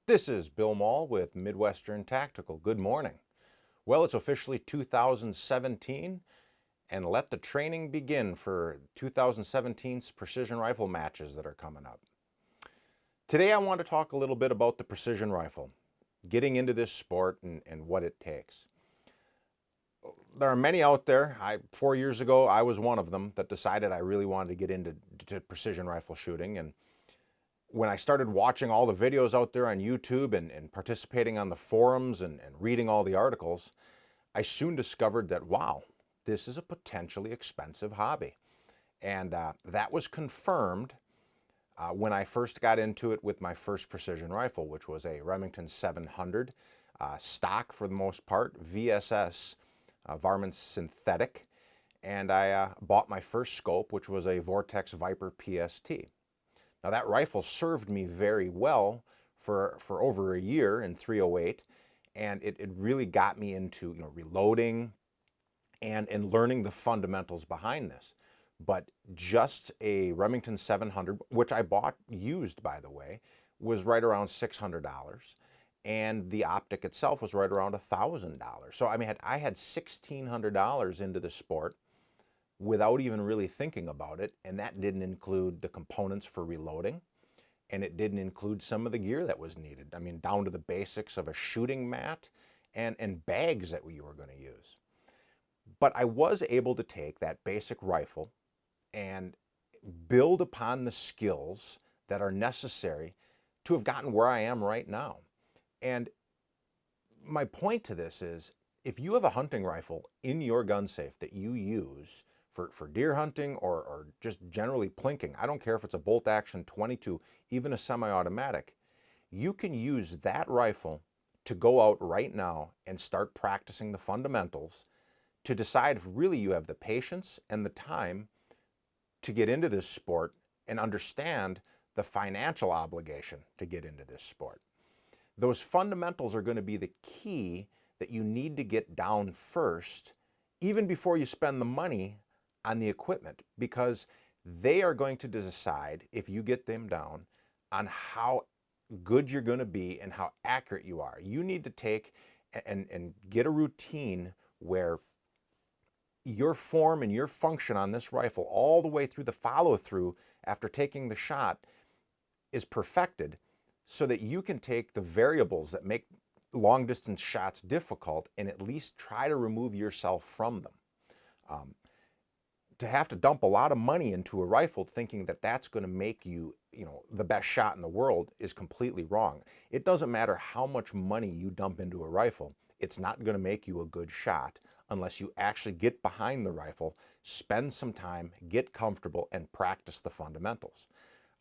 This is Bill Maul with Midwestern Tactical. Good morning. Well, it's officially 2017, and let the training begin for 2017's precision rifle matches that are coming up. Today I want to talk a little bit about the precision rifle, getting into this sport and what it takes. There are many out there. 4 years ago, I was one of them that decided I really wanted to get into precision rifle shooting, and when I started watching all the videos out there on YouTube and participating on the forums and reading all the articles, I soon discovered that, wow, this is a potentially expensive hobby. And that was confirmed when I first got into it with my first precision rifle, which was a Remington 700, stock for the most part, VSS, Varmint synthetic. And I bought my first scope, which was a Vortex Viper PST. Now that rifle served me very well for over a year in 308, and it really got me into reloading and learning the fundamentals behind this. But just a Remington 700, which I bought used by the way, was right around $600, and the optic itself was right around $1,000. So I mean, I had $1,600 into the sport without even really thinking about it, and that didn't include the components for reloading, and it didn't include some of the gear that was needed. I mean, down to the basics of a shooting mat and bags that you were going to use. But I was able to take that basic rifle and build upon the skills that are necessary to have gotten where I am right now. And my point to this is, if you have a hunting rifle in your gun safe that you use for deer hunting or just generally plinking, I don't care if it's a bolt action 22, even a semi-automatic, you can use that rifle to go out right now and start practicing the fundamentals to decide if really you have the patience and the time to get into this sport and understand the financial obligation to get into this sport. Those fundamentals are going to be the key that you need to get down first, even before you spend the money on the equipment, because they are going to decide, if you get them down, on how good you're going to be and how accurate you are. You need to take and get a routine where your form and your function on this rifle, all the way through the follow-through after taking the shot, is perfected, so that you can take the variables that make long distance shots difficult and at least try to remove yourself from them. To have to dump a lot of money into a rifle thinking that that's going to make you, the best shot in the world is completely wrong. It doesn't matter how much money you dump into a rifle, it's not going to make you a good shot unless you actually get behind the rifle, spend some time, get comfortable, and practice the fundamentals.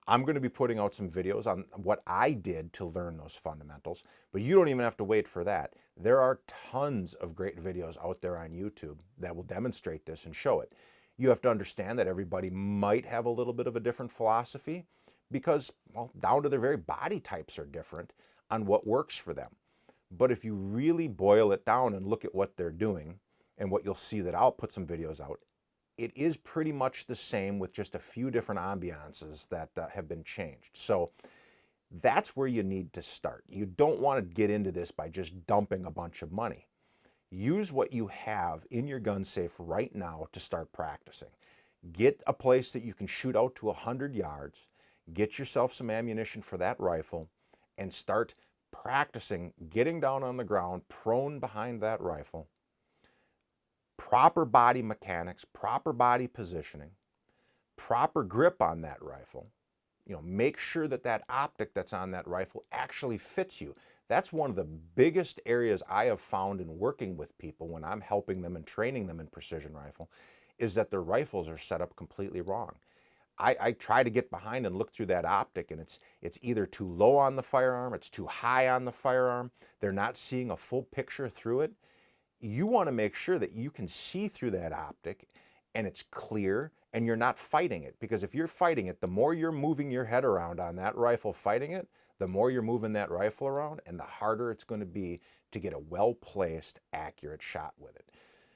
I'm going to be putting out some videos on what I did to learn those fundamentals, but you don't even have to wait for that. There are tons of great videos out there on YouTube that will demonstrate this and show it. You have to understand that everybody might have a little bit of a different philosophy because, well, down to their very body types are different on what works for them. But if you really boil it down and look at what they're doing, and what you'll see that I'll put some videos out, it is pretty much the same with just a few different ambiances that have been changed. So that's where you need to start. You don't want to get into this by just dumping a bunch of money. Use what you have in your gun safe right now to start practicing. Get a place that you can shoot out to 100 yards, get yourself some ammunition for that rifle, and start practicing getting down on the ground, prone behind that rifle. Proper body mechanics, proper body positioning, proper grip on that rifle. Make sure that that optic that's on that rifle actually fits you. That's one of the biggest areas I have found in working with people when I'm helping them and training them in precision rifle, is that their rifles are set up completely wrong. I try to get behind and look through that optic, and it's either too low on the firearm, it's too high on the firearm, they're not seeing a full picture through it. You want to make sure that you can see through that optic and it's clear and you're not fighting it, because if you're fighting it, the more you're moving your head around on that rifle fighting it, the more you're moving that rifle around and the harder it's going to be to get a well-placed, accurate shot with it.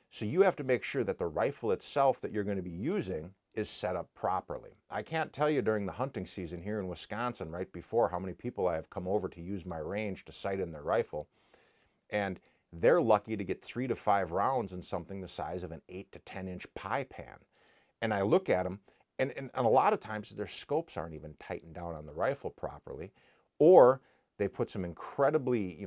So you have to make sure that the rifle itself that you're going to be using is set up properly. I can't tell you during the hunting season here in Wisconsin right before how many people I have come over to use my range to sight in their rifle. And they're lucky to get 3 to 5 rounds in something the size of an 8 to 10 inch pie pan. And I look at them, and a lot of times their scopes aren't even tightened down on the rifle properly, or they put some incredibly,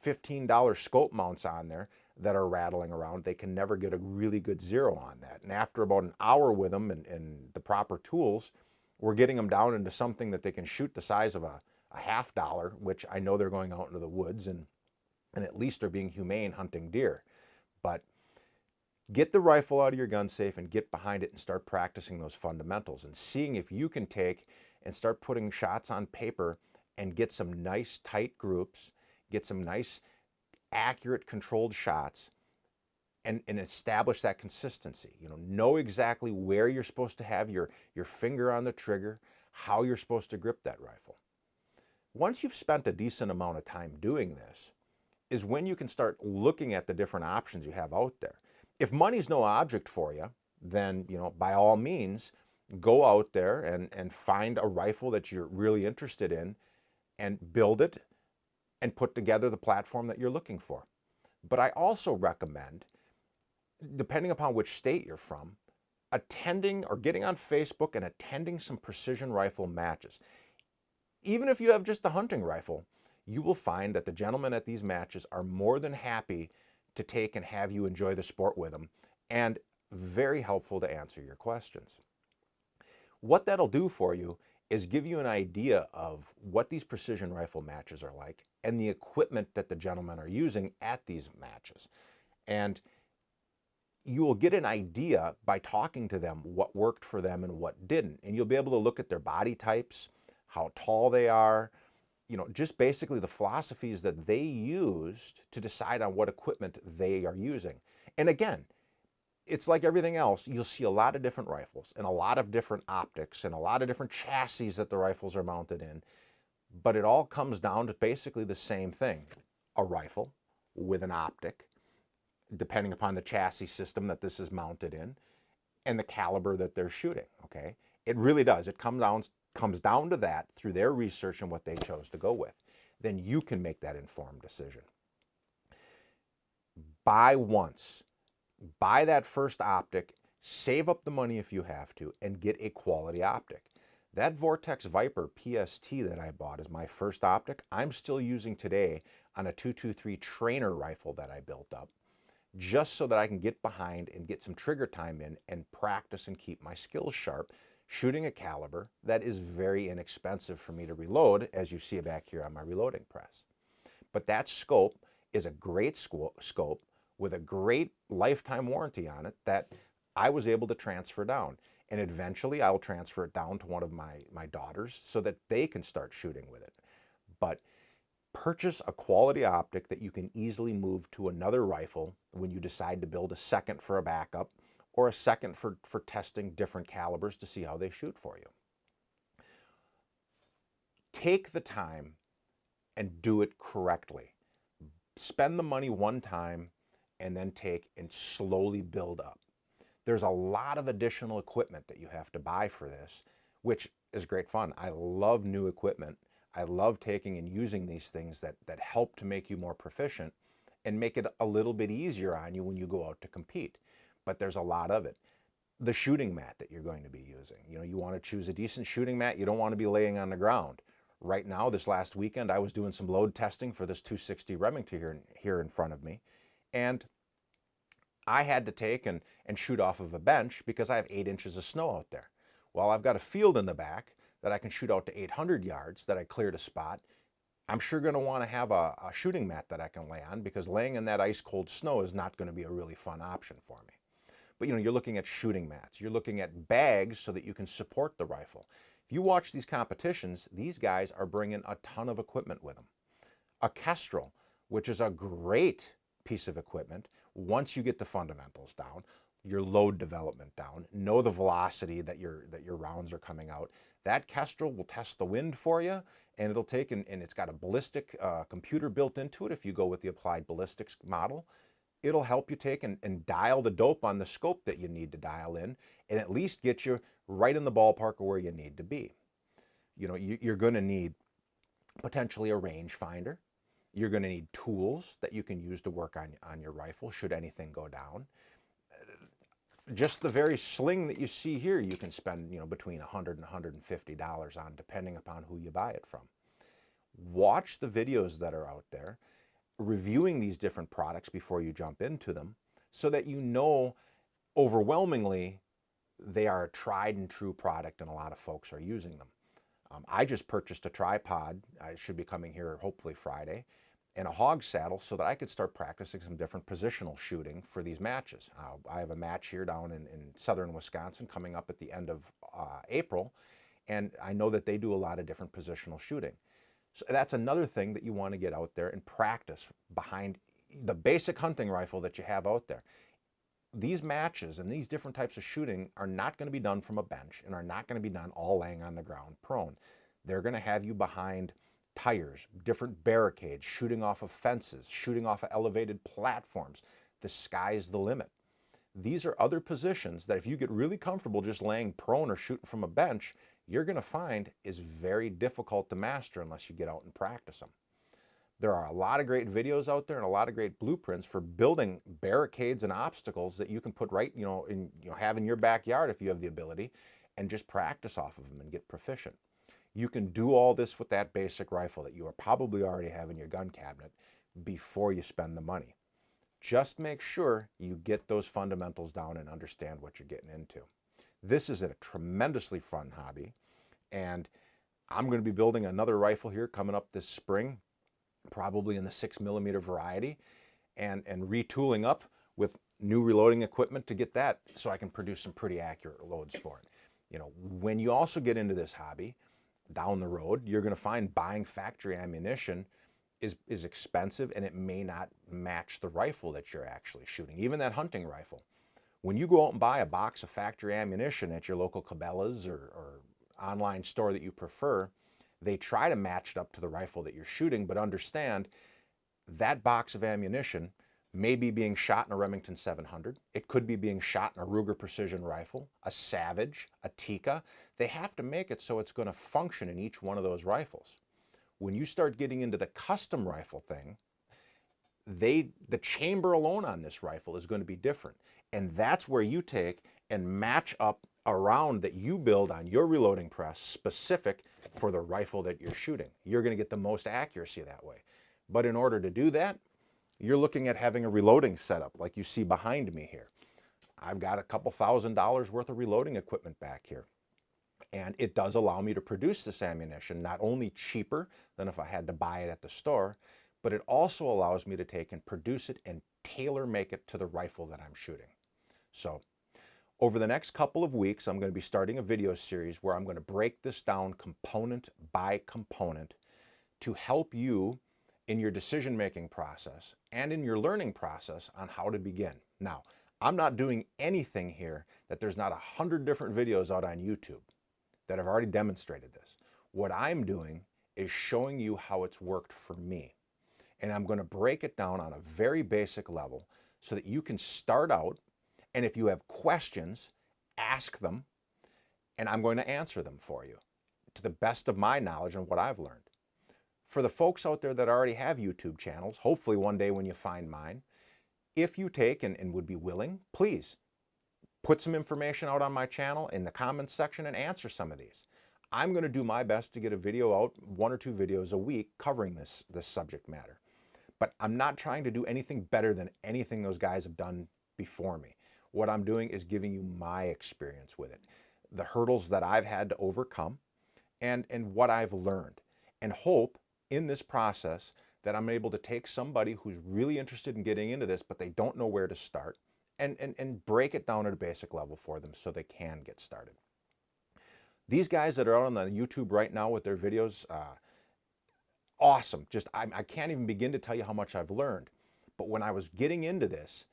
$15 scope mounts on there that are rattling around. They can never get a really good zero on that. And after about an hour with them and the proper tools, we're getting them down into something that they can shoot the size of a $50, which I know they're going out into the woods and at least are being humane hunting deer. But get the rifle out of your gun safe and get behind it and start practicing those fundamentals and seeing if you can take and start putting shots on paper and get some nice tight groups, get some nice accurate controlled shots, and establish that consistency. Know exactly where you're supposed to have your finger on the trigger, how you're supposed to grip that rifle. Once you've spent a decent amount of time doing this, is when you can start looking at the different options you have out there. If money's no object for you, then, by all means, go out there and find a rifle that you're really interested in and build it and put together the platform that you're looking for. But I also recommend, depending upon which state you're from, attending or getting on Facebook and attending some precision rifle matches. Even if you have just a hunting rifle, you will find that the gentlemen at these matches are more than happy to take and have you enjoy the sport with them, and very helpful to answer your questions. What that'll do for you is give you an idea of what these precision rifle matches are like and the equipment that the gentlemen are using at these matches. And you will get an idea by talking to them what worked for them and what didn't. And you'll be able to look at their body types, how tall they are, just basically the philosophies that they used to decide on what equipment they are using. And again, it's like everything else. You'll see a lot of different rifles and a lot of different optics and a lot of different chassis that the rifles are mounted in. But it all comes down to basically the same thing. A rifle with an optic, depending upon the chassis system that this is mounted in, and the caliber that they're shooting, okay? It really does. It comes down to that through their research and what they chose to go with. Then you can make that informed decision. Buy once. Buy that first optic, save up the money if you have to, and get a quality optic. That Vortex Viper PST that I bought is my first optic. I'm still using today on a 223 trainer rifle that I built up, just so that I can get behind and get some trigger time in and practice and keep my skills sharp, shooting a caliber that is very inexpensive for me to reload, as you see back here on my reloading press. But that scope is a great scope with a great lifetime warranty on it that I was able to transfer down. And eventually I'll transfer it down to one of my daughters so that they can start shooting with it. But purchase a quality optic that you can easily move to another rifle when you decide to build a second for a backup or a second for testing different calibers to see how they shoot for you. Take the time and do it correctly. Spend the money one time and then take and slowly build up. There's a lot of additional equipment that you have to buy for this, which is great fun. I love new equipment. I love taking and using these things that help to make you more proficient and make it a little bit easier on you when you go out to compete. But there's a lot of it. The shooting mat that you're going to be using. You want to choose a decent shooting mat. You don't want to be laying on the ground. Right now, this last weekend, I was doing some load testing for this 260 Remington here in front of me. And I had to take and shoot off of a bench because I have 8 inches of snow out there. Well, I've got a field in the back that I can shoot out to 800 yards that I cleared a spot. I'm sure going to want to have a shooting mat that I can lay on, because laying in that ice cold snow is not going to be a really fun option for me. But you're looking at shooting mats. You're looking at bags so that you can support the rifle. If you watch these competitions, these guys are bringing a ton of equipment with them. A Kestrel, which is a great piece of equipment once you get the fundamentals down, your load development down, know the velocity that your rounds are coming out. That Kestrel will test the wind for you, and it'll take and it's got a ballistic computer built into it if you go with the applied ballistics model. it'll help you take and dial the dope on the scope that you need to dial in, and at least get you right in the ballpark of where you need to be. You know, you're going to need potentially a rangefinder. You're going to need tools that you can use to work on your rifle should anything go down. Just the very sling that you see here, you can spend, you know, between $100 and $150 on, depending upon who you buy it from. Watch the videos that are out there, reviewing these different products before you jump into them, so that you know overwhelmingly they are a tried and true product and a lot of folks are using them. I just purchased a tripod. I should be coming here hopefully Friday, and a hog saddle so that I could start practicing some different positional shooting for these matches. I have a match here down in southern Wisconsin coming up at the end of April, and I know that they do a lot of different positional shooting. So that's another thing that you want to get out there and practice behind the basic hunting rifle that you have out there. These matches and these different types of shooting are not going to be done from a bench and are not going to be done all laying on the ground prone. They're going to have you behind tires, different barricades, shooting off of fences, shooting off of elevated platforms. The sky's the limit. These are other positions that if you get really comfortable just laying prone or shooting from a bench, you're going to find is very difficult to master unless you get out and practice them. There are a lot of great videos out there and a lot of great blueprints for building barricades and obstacles that you can put right, have in your backyard if you have the ability, and just practice off of them and get proficient. You can do all this with that basic rifle that you are probably already have in your gun cabinet before you spend the money. Just make sure you get those fundamentals down and understand what you're getting into. This is a tremendously fun hobby, and I'm going to be building another rifle here coming up this spring, probably in the 6mm variety, and retooling up with new reloading equipment to get that so I can produce some pretty accurate loads for it. You know, when you also get into this hobby down the road, you're going to find buying factory ammunition is expensive, and it may not match the rifle that you're actually shooting, even that hunting rifle. When you go out and buy a box of factory ammunition at your local Cabela's or online store that you prefer, they try to match it up to the rifle that you're shooting, but understand that box of ammunition may be being shot in a Remington 700. It could be being shot in a Ruger Precision rifle, a Savage, a Tikka. They have to make it so it's going to function in each one of those rifles. When you start getting into the custom rifle thing, the chamber alone on this rifle is going to be different. And that's where you take and match up a round that you build on your reloading press specific for the rifle that you're shooting. You're going to get the most accuracy that way. But in order to do that, you're looking at having a reloading setup like you see behind me here. I've got a couple $1,000s worth of reloading equipment back here. And it does allow me to produce this ammunition not only cheaper than if I had to buy it at the store, but it also allows me to take and produce it and tailor make it to the rifle that I'm shooting. So over the next couple of weeks, I'm going to be starting a video series where I'm going to break this down component by component to help you in your decision-making process and in your learning process on how to begin. Now, I'm not doing anything here that there's not 100 different videos out on YouTube that have already demonstrated this. What I'm doing is showing you how it's worked for me. And I'm going to break it down on a very basic level so that you can start out, and if you have questions, ask them, and I'm going to answer them for you to the best of my knowledge and what I've learned. For the folks out there that already have YouTube channels, hopefully one day when you find mine, if you take and would be willing, please put some information out on my channel in the comments section and answer some of these. I'm going to do my best to get a video out, 1 or 2 videos a week covering this subject matter. But I'm not trying to do anything better than anything those guys have done before me. What I'm doing is giving you my experience with it, the hurdles that I've had to overcome, and what I've learned, and hope in this process that I'm able to take somebody who's really interested in getting into this, but they don't know where to start, and break it down at a basic level for them so they can get started. These guys that are out on the YouTube right now with their videos, awesome. Just I can't even begin to tell you how much I've learned. But when I was getting into this,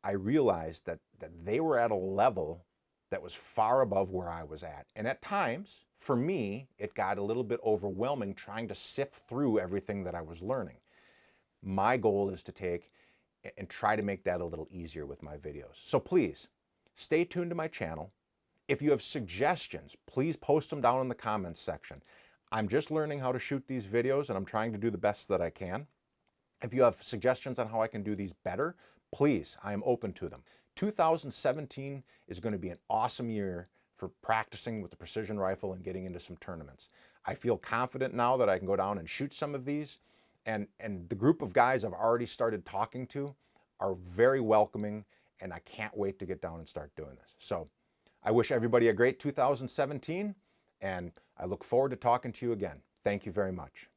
I realized that they were at a level that was far above where I was at. And at times, for me, it got a little bit overwhelming trying to sift through everything that I was learning. My goal is to take and try to make that a little easier with my videos. So please, stay tuned to my channel. If you have suggestions, please post them down in the comments section. I'm just learning how to shoot these videos, and I'm trying to do the best that I can. If you have suggestions on how I can do these better, please, I am open to them. 2017 is going to be an awesome year for practicing with the precision rifle and getting into some tournaments. I feel confident now that I can go down and shoot some of these, and the group of guys I've already started talking to are very welcoming, and I can't wait to get down and start doing this. So I wish everybody a great 2017, and I look forward to talking to you again. Thank you very much.